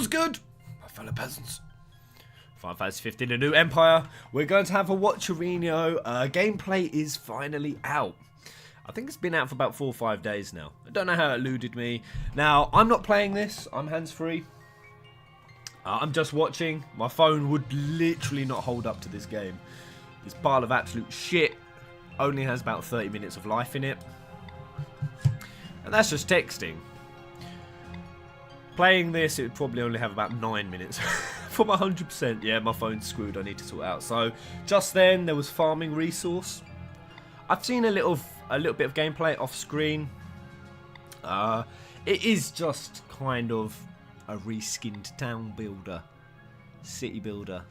What's good, my fellow peasants? Final Fantasy 15, a new empire. We're going to have a watcherino. Gameplay is finally out. I think it's been out for about 4 or 5 days now. I don't know how it eluded me. Now, I'm not playing this. I'm hands-free. I'm just watching. My phone would literally not hold up to this game. This pile of absolute shit only has about 30 minutes of life in it. And that's just texting. Playing this, it would probably only have about 9 minutes. From 100%, yeah, my phone's screwed. I need to sort it out. So, just then, there was farming resource. I've seen a little bit of gameplay off screen. It is just kind of a reskinned town builder, city builder.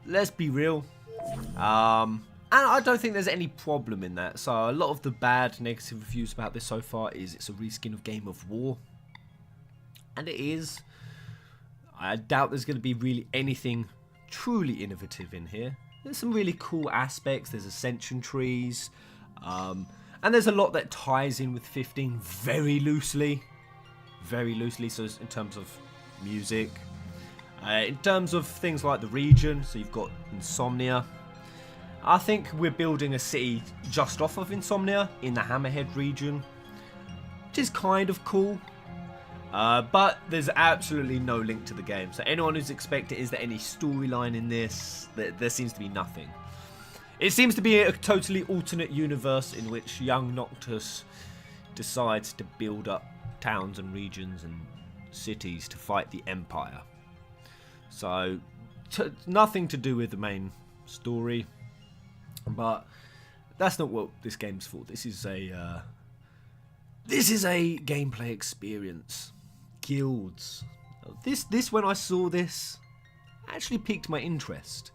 Let's be real. And I don't think there's any problem in that. So a lot of the bad negative reviews about this so far is it's a reskin of Game of War. And it is. I doubt there's going to be really anything truly innovative in here. There's some really cool aspects. There's ascension trees. And there's a lot that ties in with 15 very loosely. Very loosely, so in terms of music. In terms of things like the region, so you've got Insomnia. I think we're building a city just off of Insomnia in the Hammerhead region, which is kind of cool. But there's absolutely no link to the game. So anyone who's expecting is there any storyline in this, there seems to be nothing. It seems to be a totally alternate universe in which young Noctis decides to build up towns and regions and cities to fight the Empire. So nothing to do with the main story. But that's not what this game's for. This is a gameplay experience. Guilds. This when I saw this actually piqued my interest.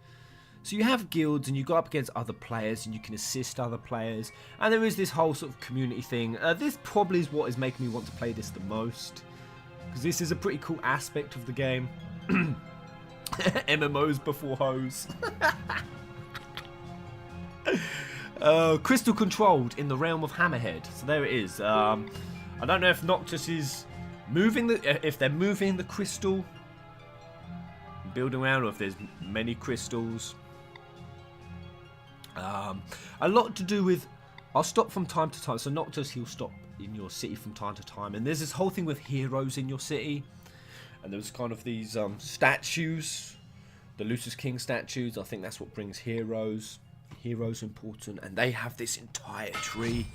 So you have guilds and you go up against other players and you can assist other players, and there is this whole sort of community thing. This probably is what is making me want to play this the most, because this is a pretty cool aspect of the game. MMOs before hoes. Crystal controlled in the realm of Hammerhead. So there it is. I don't know if Noctis is moving if they're moving the crystal, building around, or if there's many crystals. A lot to do with, I'll stop from time to time. So Noctis, he'll stop in your city from time to time, and there's this whole thing with heroes in your city. And there's kind of these statues, the Lucius King statues. I think that's what brings heroes. Heroes important, and they have this entire tree.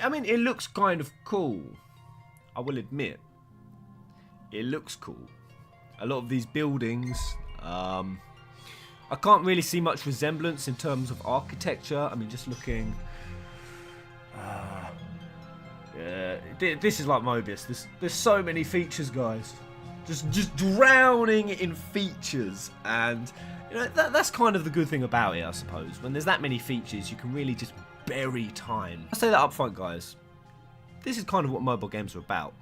I mean, it looks kind of cool. I will admit, it looks cool. A lot of these buildings, I can't really see much resemblance in terms of architecture. I mean, just looking. This is like Mobius. There's so many features, guys. Just drowning in features, and you know that's kind of the good thing about it, I suppose. When there's that many features, you can really just bury time. I say that up front, guys. This is kind of what mobile games are about.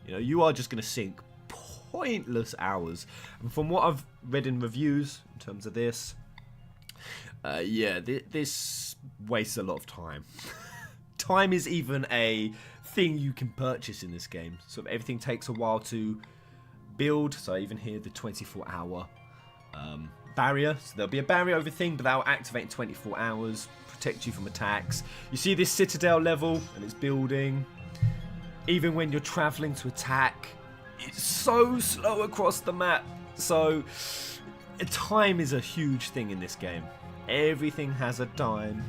You know, you are just going to sink pointless hours, and from what I've read in reviews in terms of this, this wastes a lot of time. Time is even a thing you can purchase in this game. So everything takes a while to build. So I even hear the 24-hour barrier. So there'll be a barrier over thing, but that'll activate in 24 hours, protect you from attacks. You see this citadel level, and it's building. Even when you're traveling to attack, it's so slow across the map. So time is a huge thing in this game. Everything has a time.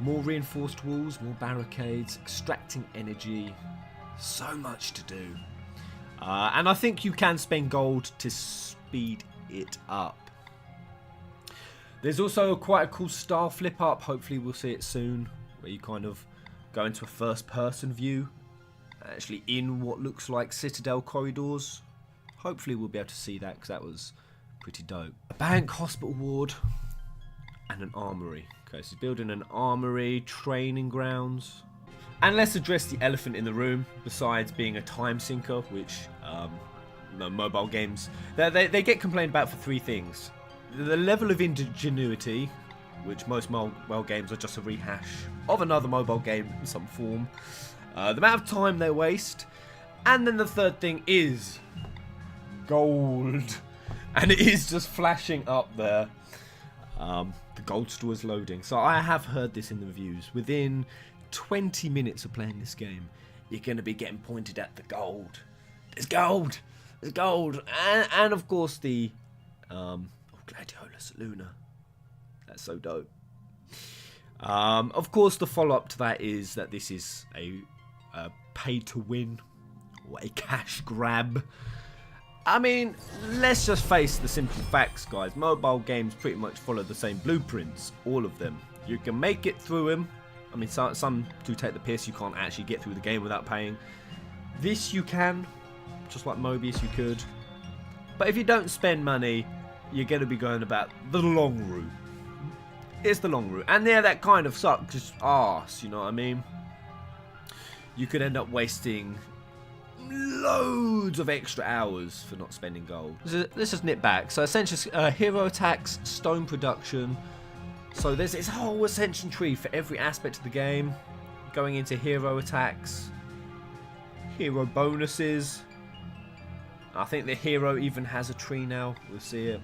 More reinforced walls, more barricades, extracting energy. So much to do. And I think you can spend gold to speed it up. There's also quite a cool style flip up. Hopefully we'll see it soon, where you kind of go into a first person view, actually in what looks like citadel corridors. Hopefully we'll be able to see that, because that was pretty dope. A bank, hospital ward, and an armory. Okay, so he's building an armory, training grounds. And let's address the elephant in the room, besides being a time sinker, which mobile games, they get complained about for 3 things. The level of ingenuity, which most mobile games are just a rehash of another mobile game in some form. The amount of time they waste. And then the third thing is gold. And it is just flashing up there. The gold store is loading. So I have heard this in the reviews. Within 20 minutes of playing this game, you're going to be getting pointed at the gold. There's gold. There's gold. And of course the Gladiolus Luna. That's so dope. Of course the follow-up to that is that this is a pay to win or a cash grab. I mean, let's just face the simple facts, guys. Mobile games pretty much follow the same blueprints, all of them. You can make it through them. I mean, some do take the piss. You can't actually get through the game without paying. This you can, just like Mobius you could. But if you don't spend money, you're going to be going about the long route. It's the long route. And yeah, that kind of sucks. Just arse, you know what I mean? You could end up wasting loads of extra hours for not spending gold. Let's just nip back. So essentially, hero attacks, stone production. So there's this whole ascension tree for every aspect of the game. Going into hero attacks, hero bonuses. I think the hero even has a tree now. We'll see it.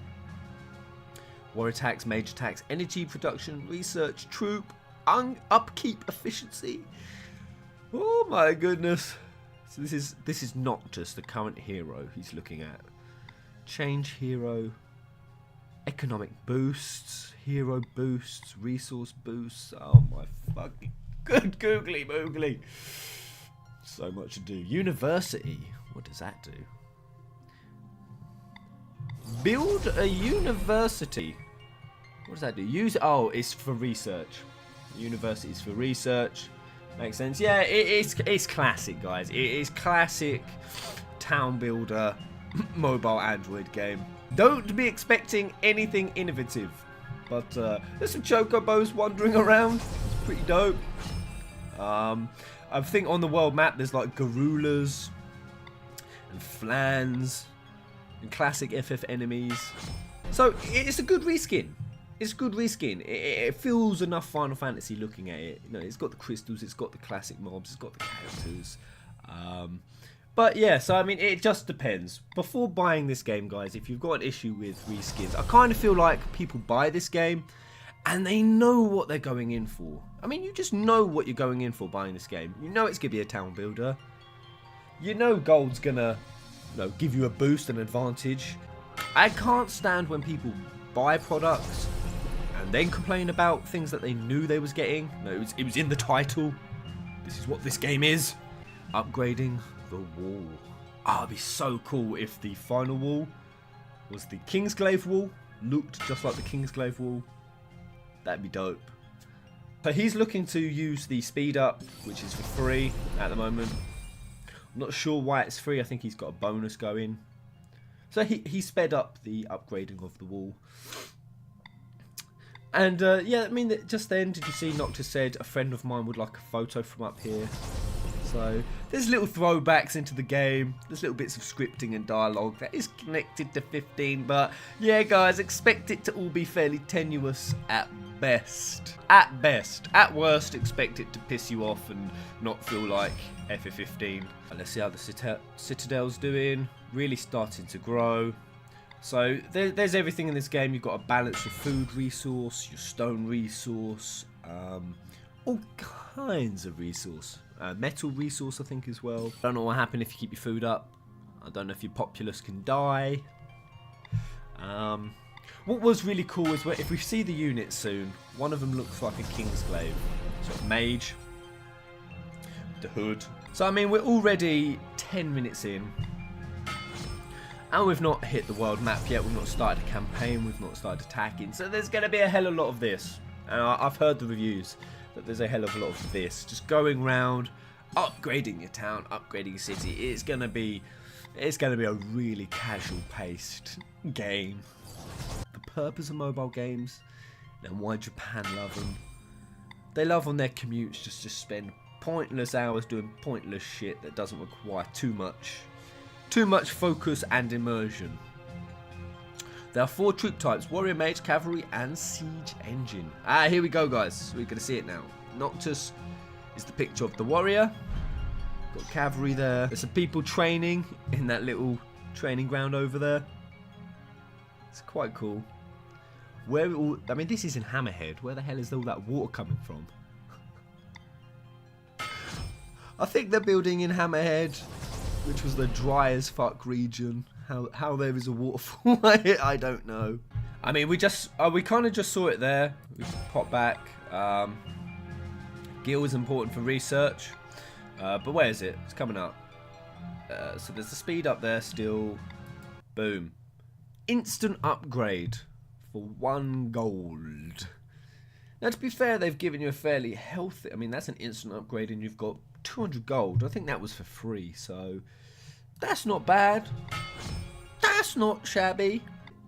War attacks, mage attacks, energy production, research, troop, upkeep efficiency. Oh my goodness. So this is not just the current hero he's looking at. Change hero, economic boosts, hero boosts, resource boosts. Oh my fucking good googly moogly. So much to do. University. What does that do? Build a university. What does that do? It's for research. University is for research. Makes sense. Yeah, it's classic, guys. It is classic town builder mobile Android game. Don't be expecting anything innovative. But there's some chocobos wandering around. It's pretty dope. I think on the world map there's like garulas and flans and classic FF enemies. So it's a good reskin. It's a good reskin. It feels enough Final Fantasy looking at it. You know, it's got the crystals, it's got the classic mobs, it's got the characters. But yeah, so I mean, it just depends. Before buying this game, guys, if you've got an issue with reskins, I kind of feel like people buy this game and they know what they're going in for. I mean, you just know what you're going in for buying this game. You know it's going to be a town builder. You know gold's going to, give you a boost, an advantage. I can't stand when people buy products and then complain about things that they knew they was getting. No, it was in the title. This is what this game is. Upgrading the wall. It'd be so cool if the final wall was the Kingsglaive wall. Looked just like the Kingsglaive wall. That'd be dope. So he's looking to use the speed up, which is for free at the moment. I'm not sure why it's free. I think he's got a bonus going. So he sped up the upgrading of the wall. And yeah, I mean, just then, did you see Noctis said a friend of mine would like a photo from up here? So there's little throwbacks into the game. There's little bits of scripting and dialogue that is connected to 15. But yeah, guys, expect it to all be fairly tenuous at best. At best. At worst, expect it to piss you off and not feel like FF15. Let's see how the Citadel's doing. Really starting to grow. So there's everything in this game. You've got to balance your food resource, your stone resource, all kinds of resource. Metal resource, I think, as well. Don't know what will happen if you keep your food up. I don't know if your populace can die. What was really cool is if we see the units soon, one of them looks like a Kingsglaive. Sort of mage. The hood. So, I mean, we're already 10 minutes in. And we've not hit the world map yet. We've not started a campaign. We've not started attacking. So there's going to be a hell of a lot of this. And I've heard the reviews that there's a hell of a lot of this. Just going around, upgrading your town, upgrading your city. It's going to be a really casual-paced game. The purpose of mobile games and why Japan love them. They love on their commutes just to spend pointless hours doing pointless shit that doesn't require too much focus and immersion. There are 4 troop types: warrior, mage, cavalry, and siege engine. Here we go, guys. We're going to see it now. Noctis is the picture of the warrior. Got cavalry there. There's some people training in that little training ground over there. It's quite cool. I mean, this is in Hammerhead. Where the hell is all that water coming from? I think they're building in Hammerhead, which was the dry as fuck region. How there is a waterfall, I don't know. I mean, we kind of just saw it there. We pop back. Gil is important for research, but where is it? It's coming up. So there's the speed up there still. Boom. Instant upgrade for 1 gold. Now, to be fair, they've given you a fairly healthy... I mean, that's an instant upgrade and you've got 200 gold. I think that was for free, so that's not bad. That's not shabby.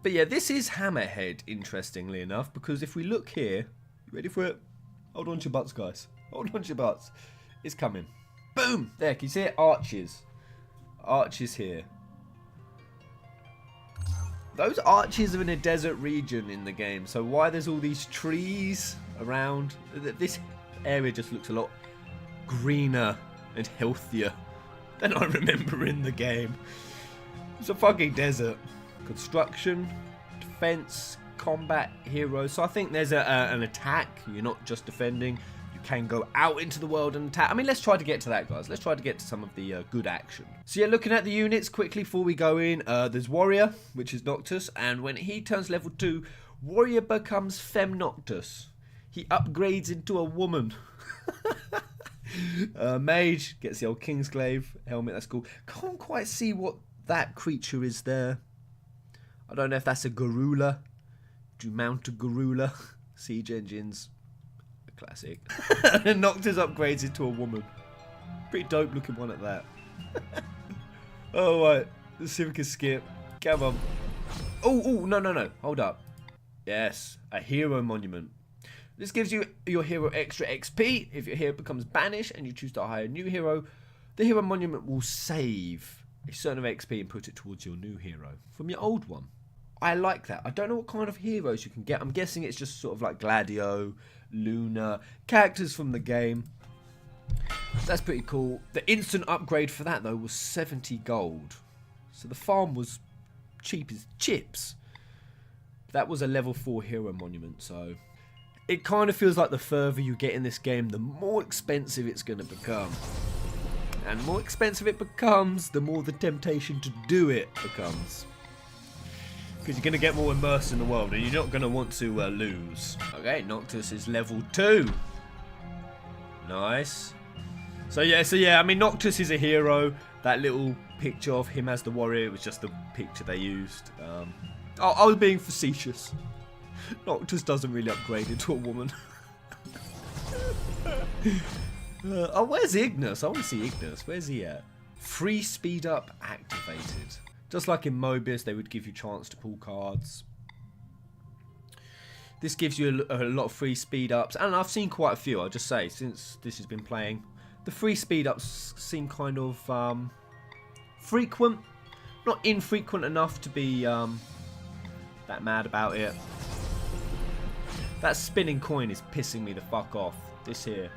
But yeah, this is Hammerhead, interestingly enough, because if we look here... You ready for it? Hold on to your butts, guys. Hold on to your butts. It's coming. Boom! There, can you see it? Arches. Arches here. Those arches are in a desert region in the game, so why there's all these trees around? This area just looks a lot greener and healthier than I remember in the game. It's a fucking desert. Construction, defense, combat, heroes. So I think there's an attack. You're not just defending. You can go out into the world and attack. I mean, let's try to get to that, guys. Let's try to get to some of the good action. So yeah, looking at the units quickly before we go in. There's Warrior, which is Noctis. And when he turns level 2, Warrior becomes Fem Noctis. He upgrades into a woman. Mage gets the old Kingsglaive helmet. That's cool. Can't quite see what that creature is there. I don't know if that's a Garula. Do you mount a Garula? Siege engines. Classic. And Noctis upgrades into a woman. Pretty dope looking one at that. Oh, right. Let's see if we can skip. Come on. Oh, no. Hold up. Yes. A hero monument. This gives you your hero extra XP. If your hero becomes banished and you choose to hire a new hero, the hero monument will save a certain of XP and put it towards your new hero from your old one. I like that. I don't know what kind of heroes you can get. I'm guessing it's just sort of like Gladio, Luna, characters from the game. That's pretty cool. The instant upgrade for that, though, was 70 gold. So the farm was cheap as chips. That was a level 4 hero monument, so... It kind of feels like the further you get in this game, the more expensive it's going to become. And the more expensive it becomes, the more the temptation to do it becomes. Because you're going to get more immersed in the world and you're not going to want to lose. Okay, Noctis is level 2. Nice. So yeah, I mean, Noctis is a hero. That little picture of him as the warrior, it was just the picture they used. I was being facetious. Noctis doesn't really upgrade into a woman. Oh, where's Ignis? I want to see Ignis. Where's he at? Free speed up activated. Just like in Mobius, they would give you a chance to pull cards. This gives you a lot of free speed ups, and I've seen quite a few. I'll just say, since this has been playing, the free speed ups seem kind of frequent, not infrequent enough to be that mad about it. That spinning coin is pissing me the fuck off. This here,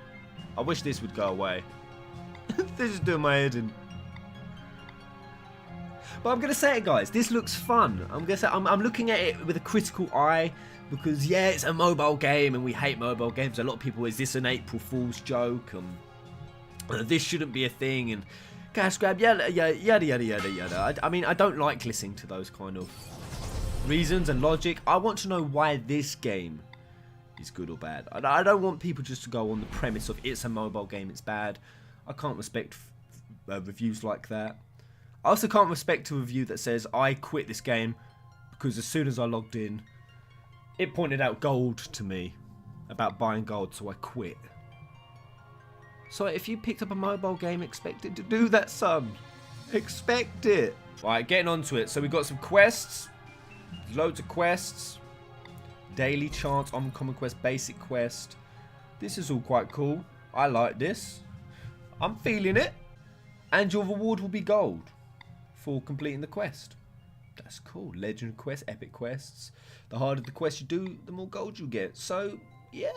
I wish this would go away. This is doing my head in. But I'm gonna say it, guys. This looks fun. I'm gonna say I'm looking at it with a critical eye because yeah, it's a mobile game and we hate mobile games. A lot of people, is this an April Fool's joke? This shouldn't be a thing. And cash grab, yada yada. I mean, I don't like listening to those kind of reasons and logic. I want to know why this game is good or bad. I don't want people just to go on the premise of it's a mobile game, it's bad. I can't respect reviews like that. I also can't respect a review that says I quit this game because as soon as I logged in, it pointed out gold to me about buying gold, so I quit. So if you picked up a mobile game, expect it to do that, son. Expect it. Right, getting onto it. So we've got some quests. Loads of quests. Daily chance, uncommon quest, basic quest. This is all quite cool. I like this. I'm feeling it. And your reward will be gold for completing the quest. That's cool. Legend quest, epic quests. The harder the quest you do, the more gold you get. So, yeah.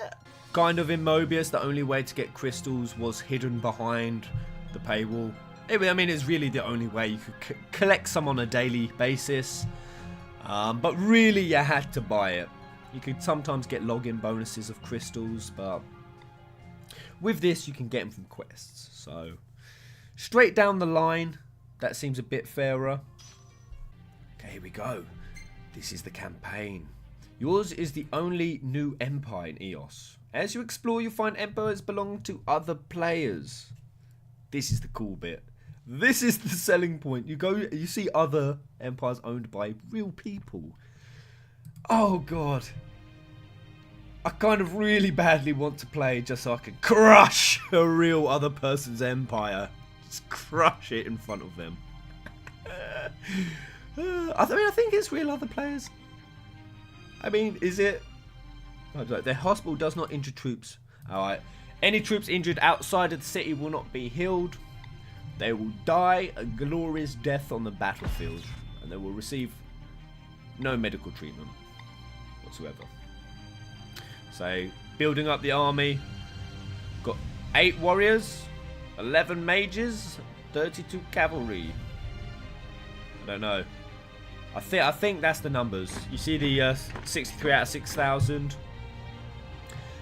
Kind of in Mobius, the only way to get crystals was hidden behind the paywall. I mean, it's really the only way you could collect some on a daily basis. But really, you had to buy it. You could sometimes get login bonuses of crystals, but with this, you can get them from quests. So, straight down the line, that seems a bit fairer. Okay, here we go. This is the campaign. Yours is the only new empire in EOS. As you explore, you'll find empires belong to other players. This is the cool bit. This is the selling point. You see other empires owned by real people. Oh god. I kind of really badly want to play just so I can crush a real other person's empire. Just crush it in front of them. I think it's real other players. I mean, is it? Their hospital does not injure troops. Alright. Any troops injured outside of the city will not be healed. They will die a glorious death on the battlefield. And they will receive no medical treatment whatsoever. So, building up the army. Got 8 warriors, 11 mages, 32 cavalry. I don't know. I think that's the numbers. You see the 63 out of 6,000.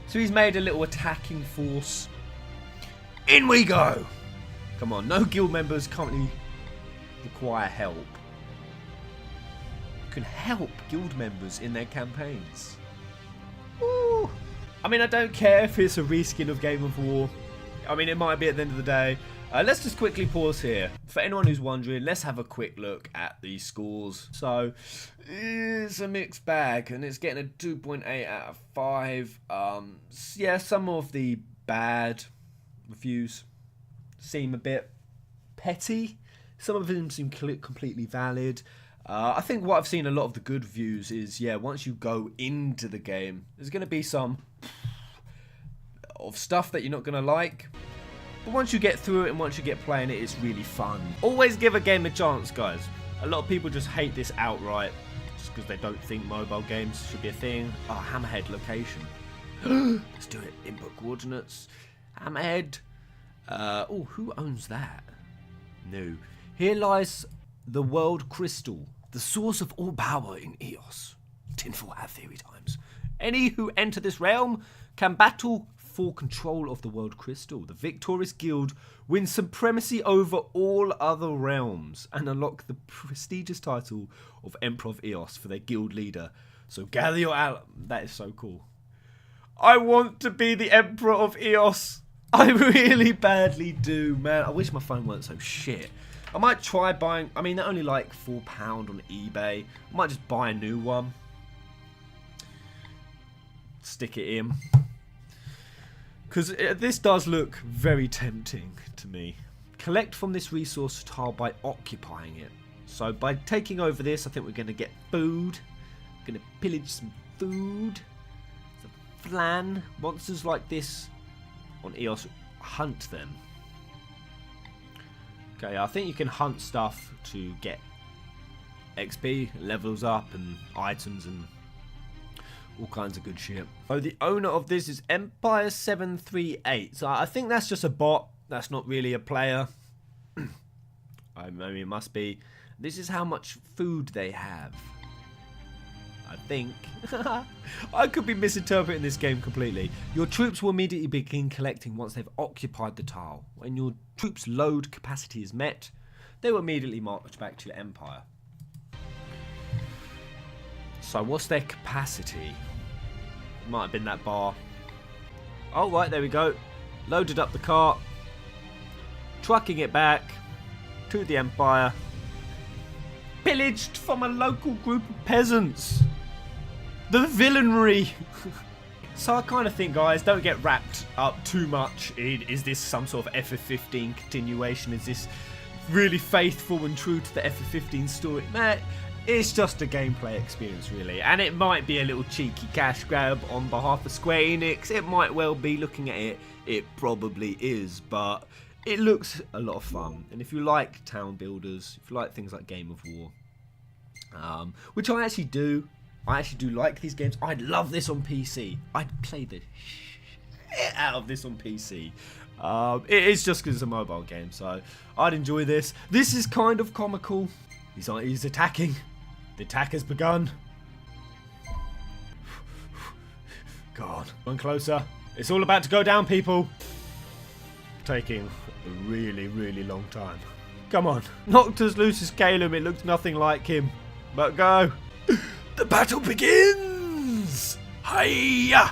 So he's made a little attacking force. In we go! Come on, no guild members currently require help. You can help guild members in their campaigns. Woo! I mean, I don't care if it's a reskin of Game of War. I mean, it might be at the end of the day. Let's just quickly pause here. For anyone who's wondering, let's have a quick look at the scores. So, it's a mixed bag, and it's getting a 2.8 out of 5. Yeah, some of the bad reviews seem a bit petty. Some of them seem completely valid. I think what I've seen a lot of the good reviews is, yeah, once you go into the game, there's going to be some of stuff that you're not going to like. But once you get through it and once you get playing it, it's really fun. Always give a game a chance, guys. A lot of people just hate this outright just because they don't think mobile games should be a thing. Oh, Hammerhead location. Let's do it. Input coordinates. Hammerhead. Oh, who owns that? No. Here lies the world crystal, the source of all power in EOS. Tinfoil hat theory times. Any who enter this realm can battle for control of the world crystal. The victorious guild wins supremacy over all other realms and unlock the prestigious title of Emperor of EOS for their guild leader. So gather your allies. That is so cool. I want to be the Emperor of EOS. I really badly do, man. I wish my phone weren't so shit. I might try buying, I mean, they're only like £4 on eBay. I might just buy a new one. Stick it in. Because this does look very tempting to me. Collect from this resource tile by occupying it. So by taking over this, I think we're going to get food. We're going to pillage some food. Some flan. Monsters like this on EOS, hunt them. Okay, I think you can hunt stuff to get XP, levels up, and items, and all kinds of good shit. So the owner of this is Empire738. So I think that's just a bot. That's not really a player. I mean, it must be. This is how much food they have. I think. I could be misinterpreting this game completely. Your troops will immediately begin collecting once they've occupied the tile. When your troops' load capacity is met, they will immediately march back to your empire. So what's their capacity? Might have been that bar. Oh, right, there we go. Loaded up the cart. Trucking it back to the empire. Pillaged from a local group of peasants. The villainy. So I kind of think, guys, don't get wrapped up too much in, is this some sort of FF15 continuation? Is this really faithful and true to the FF15 story? Man, it's just a gameplay experience, really. And it might be a little cheeky cash grab on behalf of Square Enix. It might well be. Looking at it, it probably is. But it looks a lot of fun. And if you like town builders, if you like things like Game of War, which I actually do. I actually do like these games. I'd love this on PC. I'd play the shit out of this on PC. It's just because it's a mobile game, so I'd enjoy this. This is kind of comical. He's attacking. The attack has begun. God, one closer. It's all about to go down, people. Taking a really, really long time. Come on. Noctis Lucius Calum, it looks nothing like him. But go. The battle begins! Hiya!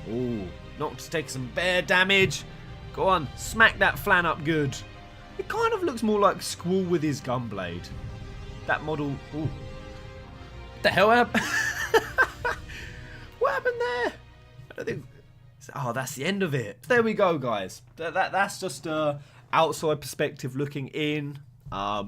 Ooh, Noctis takes some bear damage. Go on, smack that flan up good. It kind of looks more like Squall with his gunblade. That model... Ooh. What the hell happened? What happened there? I don't think... Oh, that's the end of it. There we go, guys. That's just outside perspective looking in. I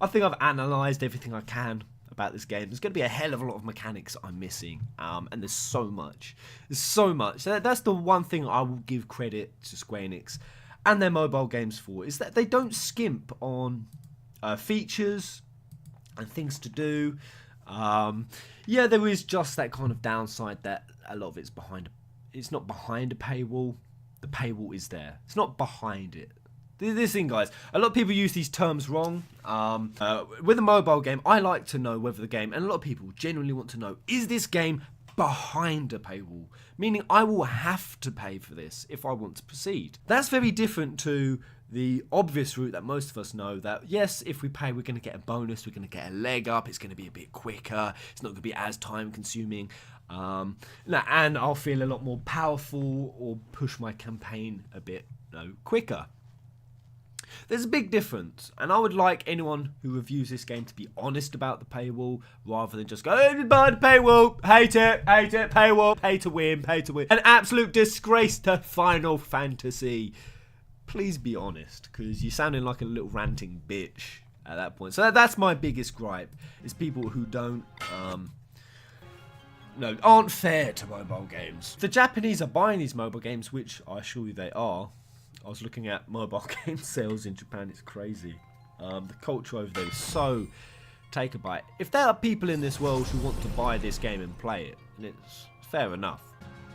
think I've analysed everything I can about this game. There's going to be a hell of a lot of mechanics I'm missing, and there's so much. There's so much. That's the one thing I will give credit to Square Enix and their mobile games for, is that they don't skimp on features and things to do. Yeah, there is just that kind of downside that a lot of it's behind. It's not behind a paywall. The paywall is there. It's not behind it. This thing, guys, a lot of people use these terms wrong. With a mobile game, I like to know whether the game, and a lot of people genuinely want to know, is this game behind a paywall? Meaning I will have to pay for this if I want to proceed. That's very different to the obvious route that most of us know, that yes, if we pay, we're going to get a bonus, we're going to get a leg up, it's going to be a bit quicker, it's not going to be as time consuming, and I'll feel a lot more powerful or push my campaign a bit quicker. There's a big difference, and I would like anyone who reviews this game to be honest about the paywall, rather than just go, oh, buy the paywall, hate it, paywall, pay to win. An absolute disgrace to Final Fantasy. Please be honest, because you're sounding like a little ranting bitch at that point. So that's my biggest gripe, is people who aren't fair to mobile games. The Japanese are buying these mobile games, which I assure you they are. I was looking at mobile game sales in Japan, it's crazy. The culture over there is so taken by it. If there are people in this world who want to buy this game and play it, and it's fair enough.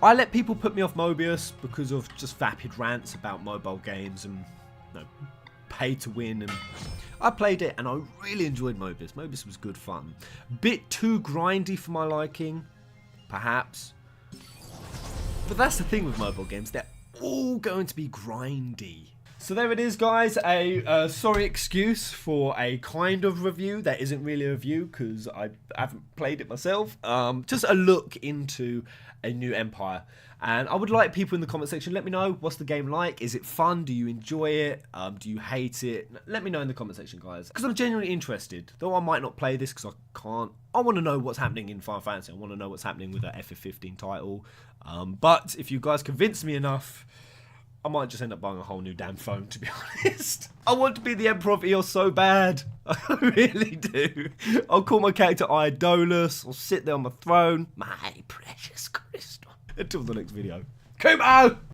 I let people put me off Mobius because of just vapid rants about mobile games and pay to win, and I played it and I really enjoyed Mobius. Mobius was good fun. Bit too grindy for my liking, perhaps. But that's the thing with mobile games, they're all going to be grindy. So there it is, guys, a sorry excuse for a kind of review that isn't really a review because I haven't played it myself. Just a look into a new Empire, and I would like people in the comment section, let me know, what's the game like? Is it fun? Do you enjoy it? Do you hate it? Let me know in the comment section, guys, because I'm genuinely interested. Though I might not play this because I can't. I want to know what's happening in Final Fantasy. I want to know what's happening with that FF15 title. But if you guys convince me enough, I might just end up buying a whole new damn phone, to be honest. I want to be the Emperor of Eos so bad. I really do. I'll call my character Idolus. I'll sit there on my throne. My precious crystal. Until the next video. Kumo!